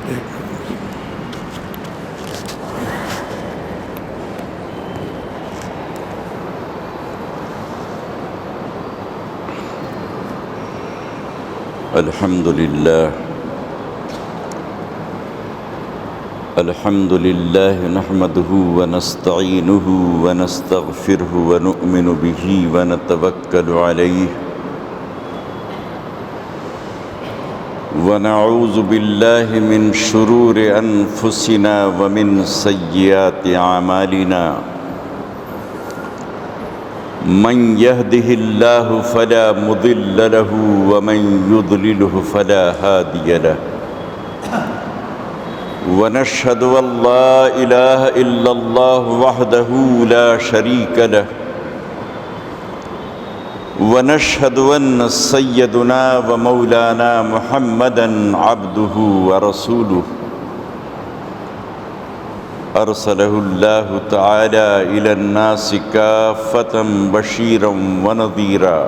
الحمد لله نحمده ونستعينه ونستغفره ونؤمن به ونتوكل عليه ونعوذ بالله من شرور أنفسنا ومن سيئات أعمالنا من يهده الله فلا مضل له ومن يضلله فلا هادي له ونشهد أن لا إله إلا الله وحده لا شريك له ونشهد أن سيدنا ومولانا محمدا عبده ورسوله أرسله الله تعالى إلى الناس كافة بشيرا ونذيرا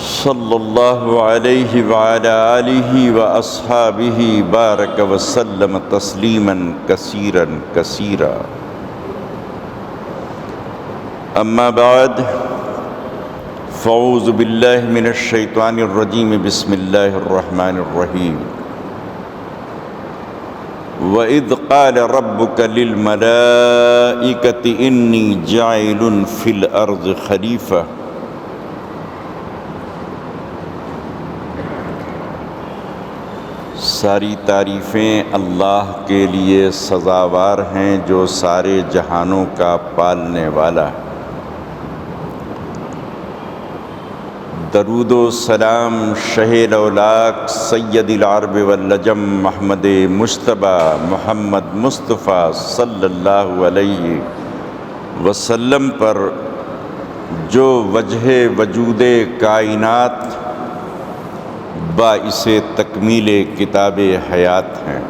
صلى الله عليه وعلى آله وأصحابه بارك وسلم تسليما كثيرا كثيرا أما بعد فأعوذ بالله من الشيطان الرجيم بسم الله الرحمن الرحيم وَإِذْ قَالَ رَبُّكَ لِلْمَلَائِكَةِ إِنِّي جَاعِلٌ فِي الْأَرْضِ خَلِيفَةً ساری تعریفیں اللہ کے لیے سزاوار ہیں جو سارے جہانوں کا پالنے والا ہے۔ درود و سلام شہ الاولاق سید العرب والعجم محمد مجتبیٰ محمد مصطفیٰ صلی اللہ علیہ وسلم پر جو وجہ وجود کائنات باعث تکمیل کتاب حیات ہیں۔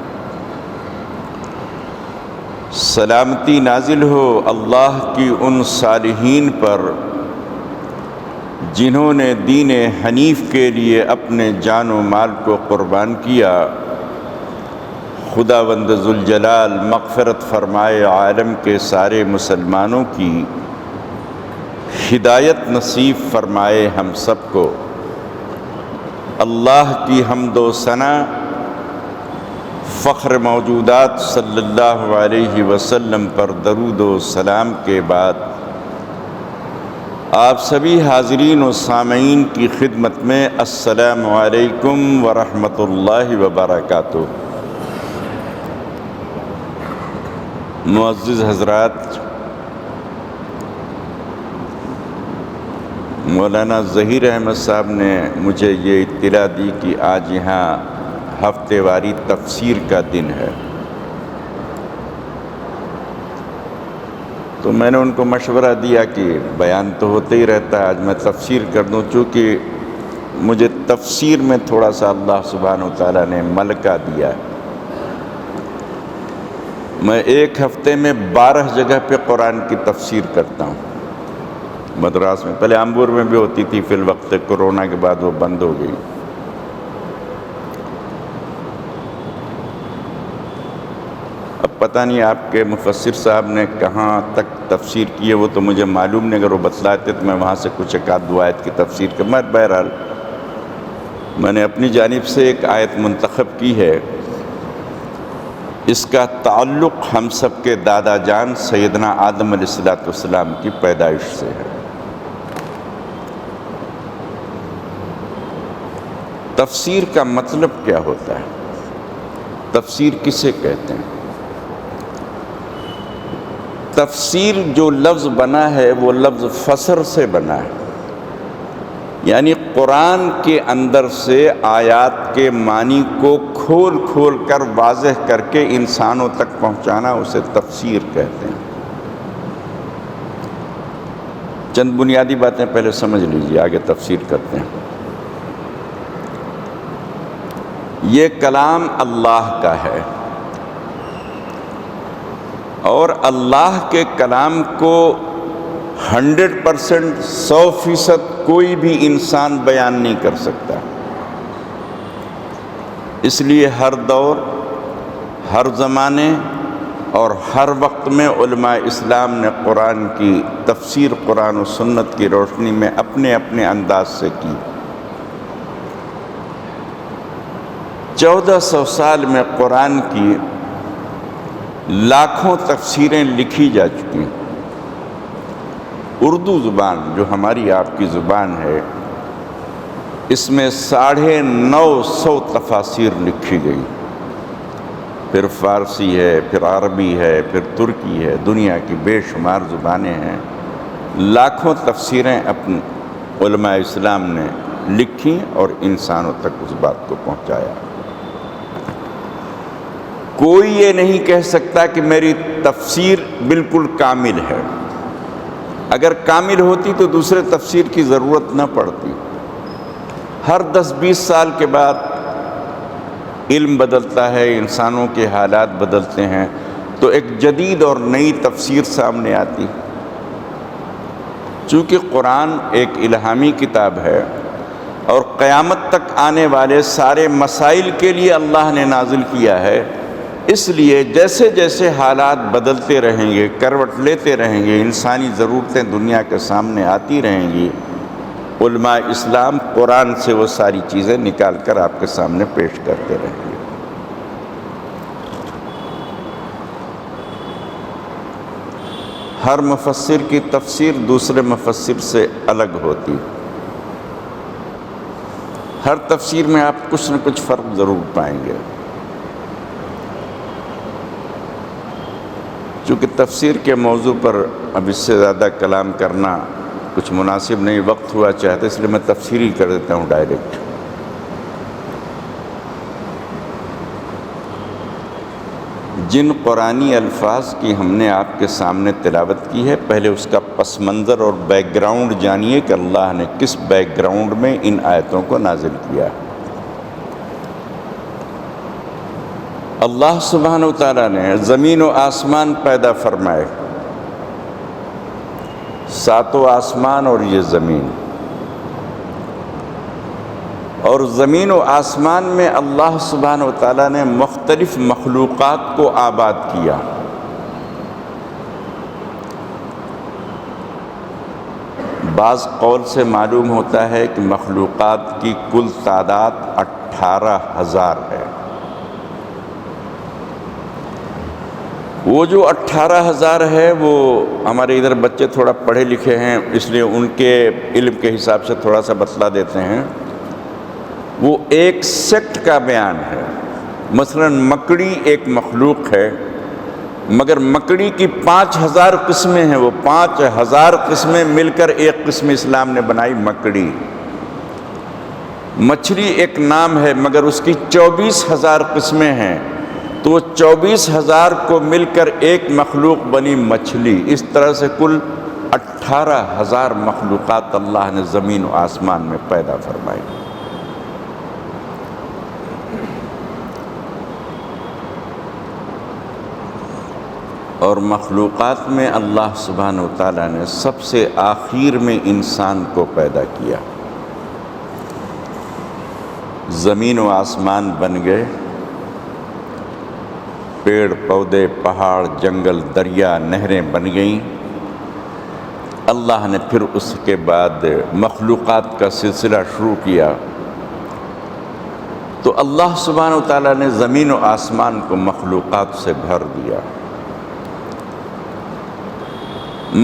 سلامتی نازل ہو اللہ کی ان صالحین پر جنہوں نے دین حنیف کے لیے اپنے جان و مال کو قربان کیا۔ خداوند ذوالجلال مغفرت فرمائے، عالم کے سارے مسلمانوں کی ہدایت نصیب فرمائے ہم سب کو۔ اللہ کی حمد و ثنا، فخر موجودات صلی اللہ علیہ وسلم پر درود و سلام کے بعد آپ سبھی حاضرین و سامعین کی خدمت میں السلام علیکم ورحمۃ اللہ وبرکاتہ۔ معزز حضرات، مولانا ظہیر احمد صاحب نے مجھے یہ اطلاع دی کہ آج یہاں ہفتے واری تفسیر کا دن ہے، تو میں نے ان کو مشورہ دیا کہ بیان تو ہوتا ہی رہتا ہے، آج میں تفسیر کر دوں، چونکہ مجھے تفسیر میں تھوڑا سا اللہ سبحانہ وتعالیٰ نے ملکہ دیا ہے۔ میں ایک ہفتے میں 12 جگہ پہ قرآن کی تفسیر کرتا ہوں۔ مدراس میں پہلے امبور میں بھی ہوتی تھی، فی الوقت کرونا کے بعد وہ بند ہو گئی۔ اب پتہ نہیں آپ کے مفسر صاحب نے کہاں تک تفسیر کی ہے، وہ تو مجھے معلوم نہیں، اگر وہ بتلاتے تو میں وہاں سے کچھ ایک آدھ دو آیت کی تفسیر کر۔ بہرحال میں نے اپنی جانب سے ایک آیت منتخب کی ہے، اس کا تعلق ہم سب کے دادا جان سیدنا آدم علیہ السلام کی پیدائش سے ہے۔ تفسیر کا مطلب کیا ہوتا ہے؟ تفسیر کسے کہتے ہیں؟ تفسیر جو لفظ بنا ہے وہ لفظ فسر سے بنا ہے، یعنی قرآن کے اندر سے آیات کے معنی کو کھول کھول کر واضح کر کے انسانوں تک پہنچانا، اسے تفسیر کہتے ہیں۔ چند بنیادی باتیں پہلے سمجھ لیجیے، آگے تفسیر کرتے ہیں۔ یہ کلام اللہ کا ہے، اور اللہ کے کلام کو 100% 100% کوئی بھی انسان بیان نہیں کر سکتا۔ اس لیے ہر دور، ہر زمانے اور ہر وقت میں علماء اسلام نے قرآن کی تفسیر قرآن و سنت کی روشنی میں اپنے اپنے انداز سے کی۔ 1400 سال میں قرآن کی لاکھوں تفسیریں لکھی جا چکی ہیں۔ اردو زبان جو ہماری آپ کی زبان ہے، اس میں 950 تفاسیر لکھی گئی، پھر فارسی ہے، پھر عربی ہے، پھر ترکی ہے، دنیا کی بے شمار زبانیں ہیں۔ لاکھوں تفسیریں اپنے علماء اسلام نے لکھی اور انسانوں تک اس بات کو پہنچایا۔ کوئی یہ نہیں کہہ سکتا کہ میری تفسیر بالکل کامل ہے۔ اگر کامل ہوتی تو دوسرے تفسیر کی ضرورت نہ پڑتی۔ ہر 10-20 سال کے بعد علم بدلتا ہے، انسانوں کے حالات بدلتے ہیں، تو ایک جدید اور نئی تفسیر سامنے آتی۔ چونکہ قرآن ایک الہامی کتاب ہے اور قیامت تک آنے والے سارے مسائل کے لیے اللہ نے نازل کیا ہے، اس لیے جیسے جیسے حالات بدلتے رہیں گے، کروٹ لیتے رہیں گے، انسانی ضرورتیں دنیا کے سامنے آتی رہیں گی، علماء اسلام قرآن سے وہ ساری چیزیں نکال کر آپ کے سامنے پیش کرتے رہیں گے۔ ہر مفسر کی تفسیر دوسرے مفسر سے الگ ہوتی، ہر تفسیر میں آپ کچھ نہ کچھ فرق ضرور پائیں گے۔ چونکہ تفسیر کے موضوع پر اب اس سے زیادہ کلام کرنا کچھ مناسب نہیں، وقت ہوا چاہتا، اس لیے میں تفسیر ہی کر دیتا ہوں ڈائریکٹ۔ جن قرآنی الفاظ کی ہم نے آپ کے سامنے تلاوت کی ہے، پہلے اس کا پس منظر اور بیک گراؤنڈ جانیے کہ اللہ نے کس بیک گراؤنڈ میں ان آیتوں کو نازل کیا۔ اللہ سبحانہ وتعالیٰ نے زمین و آسمان پیدا فرمائے، 7 آسمان اور یہ زمین، اور زمین و آسمان میں اللہ سبحانہ وتعالیٰ نے مختلف مخلوقات کو آباد کیا۔ بعض قول سے معلوم ہوتا ہے کہ مخلوقات کی کل تعداد 18,000 ہے۔ وہ جو 18,000 ہے وہ ہمارے ادھر بچے تھوڑا پڑھے لکھے ہیں، اس لیے ان کے علم کے حساب سے تھوڑا سا بتلا دیتے ہیں۔ وہ ایک سیکٹ کا بیان ہے۔ مثلا مکڑی ایک مخلوق ہے، مگر مکڑی کی 5,000 قسمیں ہیں، وہ 5,000 قسمیں مل کر ایک قسم اسلام نے بنائی، مکڑی۔ مچھلی ایک نام ہے، مگر اس کی 24,000 قسمیں ہیں، تو وہ 24,000 کو مل کر ایک مخلوق بنی مچھلی۔ اس طرح سے کل 18,000 مخلوقات اللہ نے زمین و آسمان میں پیدا فرمائی۔ اور مخلوقات میں اللہ سبحانہ وتعالیٰ نے سب سے آخر میں انسان کو پیدا کیا۔ زمین و آسمان بن گئے، پیڑ پودے، پہاڑ، جنگل، دریا، نہریں بن گئیں۔ اللہ نے پھر اس کے بعد مخلوقات کا سلسلہ شروع کیا، تو اللہ سبحانہ وتعالیٰ نے زمین و آسمان کو مخلوقات سے بھر دیا۔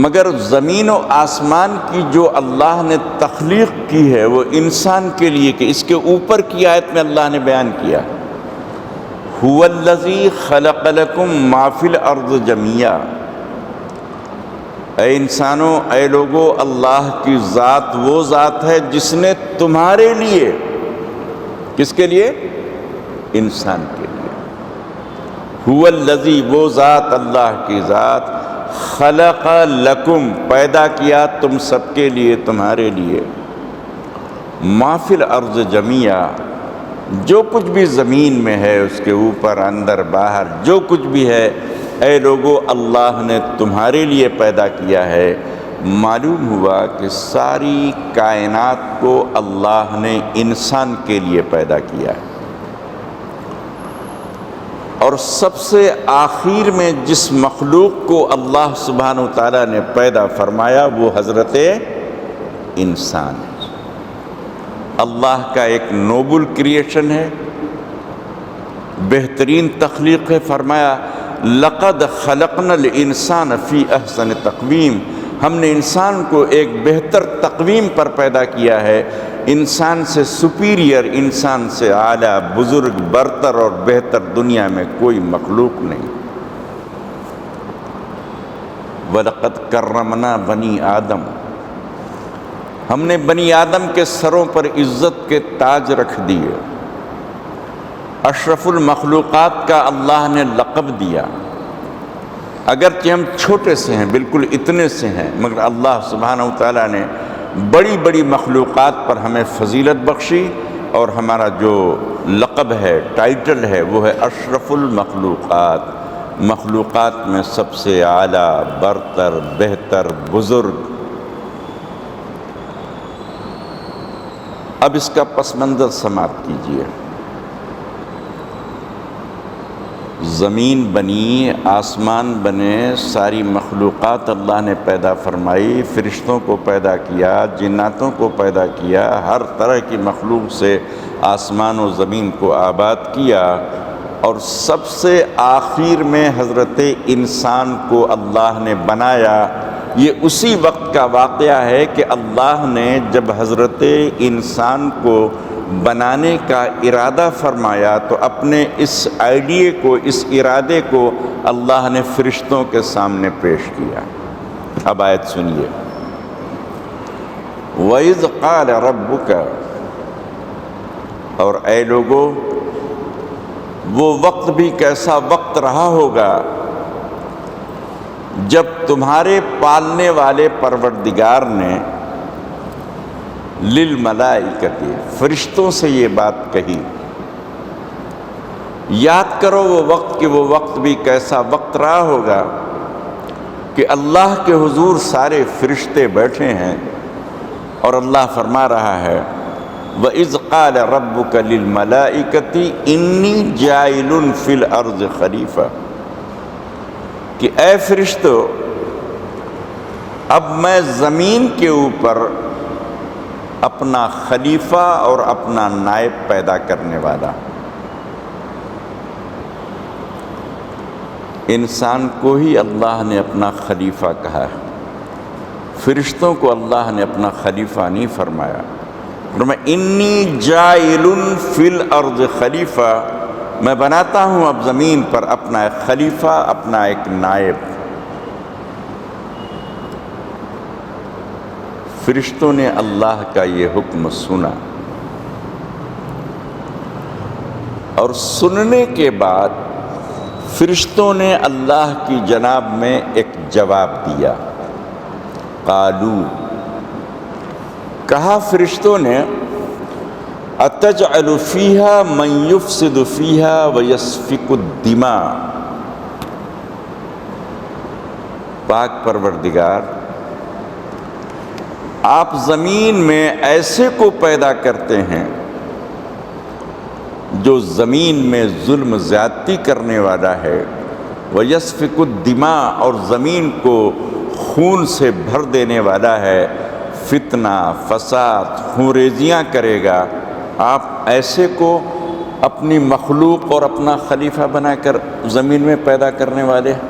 مگر زمین و آسمان کی جو اللہ نے تخلیق کی ہے وہ انسان کے لیے، کہ اس کے اوپر کی آیت میں اللہ نے بیان کیا، هُوَ الَّذِي خَلَقَ لَكُم مَّا فِي الْأَرْضِ جَمِيعًا۔ اے انسانوں، اے لوگو، اللہ کی ذات وہ ذات ہے جس نے تمہارے لیے، کس کے لیے؟ انسان کے لیے۔ هُوَ الَّذِي، وہ ذات، اللہ کی ذات، خلق لکم، پیدا کیا تم سب کے لیے، تمہارے لیے، ما فی الارض جمیعا، جو کچھ بھی زمین میں ہے، اس کے اوپر، اندر، باہر، جو کچھ بھی ہے، اے لوگو، اللہ نے تمہارے لیے پیدا کیا ہے۔ معلوم ہوا کہ ساری کائنات کو اللہ نے انسان کے لیے پیدا کیا ہے۔ اور سب سے آخر میں جس مخلوق کو اللہ سبحانہ وتعالیٰ نے پیدا فرمایا وہ حضرت انسان ہے۔ اللہ کا ایک نوبل کریشن ہے، بہترین تخلیق ہے۔ فرمایا لقد خلقنا الانسان فی احسن تقویم، ہم نے انسان کو ایک بہتر تقویم پر پیدا کیا ہے، انسان سے سپیریئر، انسان سے اعلیٰ، بزرگ، برتر اور بہتر دنیا میں کوئی مخلوق نہیں۔ وَلَقَدْ كَرَّمْنَا بَنِي آدم، ہم نے بنی آدم کے سروں پر عزت کے تاج رکھ دیے، اشرف المخلوقات کا اللہ نے لقب دیا۔ اگرچہ ہم چھوٹے سے ہیں، بالکل اتنے سے ہیں، مگر اللہ سبحانہ وتعالیٰ نے بڑی بڑی مخلوقات پر ہمیں فضیلت بخشی، اور ہمارا جو لقب ہے، ٹائٹل ہے، وہ ہے اشرف المخلوقات، مخلوقات میں سب سے اعلیٰ، برتر، بہتر، بزرگ۔ اب اس کا پس منظر سماعت کیجیے۔ زمین بنی، آسمان بنے، ساری مخلوقات اللہ نے پیدا فرمائی، فرشتوں کو پیدا کیا، جناتوں کو پیدا کیا، ہر طرح کی مخلوق سے آسمان و زمین کو آباد کیا، اور سب سے آخر میں حضرت انسان کو اللہ نے بنایا۔ یہ اسی وقت کا واقعہ ہے کہ اللہ نے جب حضرت انسان کو بنانے کا ارادہ فرمایا تو اپنے اس آئیڈیے کو، اس ارادے کو اللہ نے فرشتوں کے سامنے پیش کیا۔ اب آیت سنیے۔ وَإِذْ قَالَ رَبُّكَ، اور اے لوگو، وہ وقت بھی کیسا وقت رہا ہوگا جب تمہارے پالنے والے پروردگار نے للملائکۃ، فرشتوں سے یہ بات کہی۔ یاد کرو وہ وقت کہ وہ وقت بھی کیسا وقت رہا ہوگا کہ اللہ کے حضور سارے فرشتے بیٹھے ہیں، اور اللہ فرما رہا ہے وَإِذْ قَالَ رَبُّكَ لِلْمَلَائِكَةِ إِنِّي جَاعِلٌ فِي الْأَرْضِ خَلِيفَةً، کہ اے فرشتو، اب میں زمین کے اوپر اپنا خلیفہ اور اپنا نائب پیدا کرنے والا۔ انسان کو ہی اللہ نے اپنا خلیفہ کہا ہے، فرشتوں کو اللہ نے اپنا خلیفہ نہیں فرمایا۔ فرمایا انی جاعل فی الارض خلیفہ، میں بناتا ہوں اب زمین پر اپنا ایک خلیفہ، اپنا ایک نائب۔ فرشتوں نے اللہ کا یہ حکم سنا، اور سننے کے بعد فرشتوں نے اللہ کی جناب میں ایک جواب دیا۔ قالو، کہا فرشتوں نے، اتجعل فیہا من یفسد فیہا ویسفک الدماء، پاک پروردگار، آپ زمین میں ایسے کو پیدا کرتے ہیں جو زمین میں ظلم زیادتی کرنے والا ہے، وَيَسْفِكُ الدِّمَاء، اور زمین کو خون سے بھر دینے والا ہے، فتنہ، فساد، خونریزیاں کرے گا، آپ ایسے کو اپنی مخلوق اور اپنا خلیفہ بنا کر زمین میں پیدا کرنے والے ہیں۔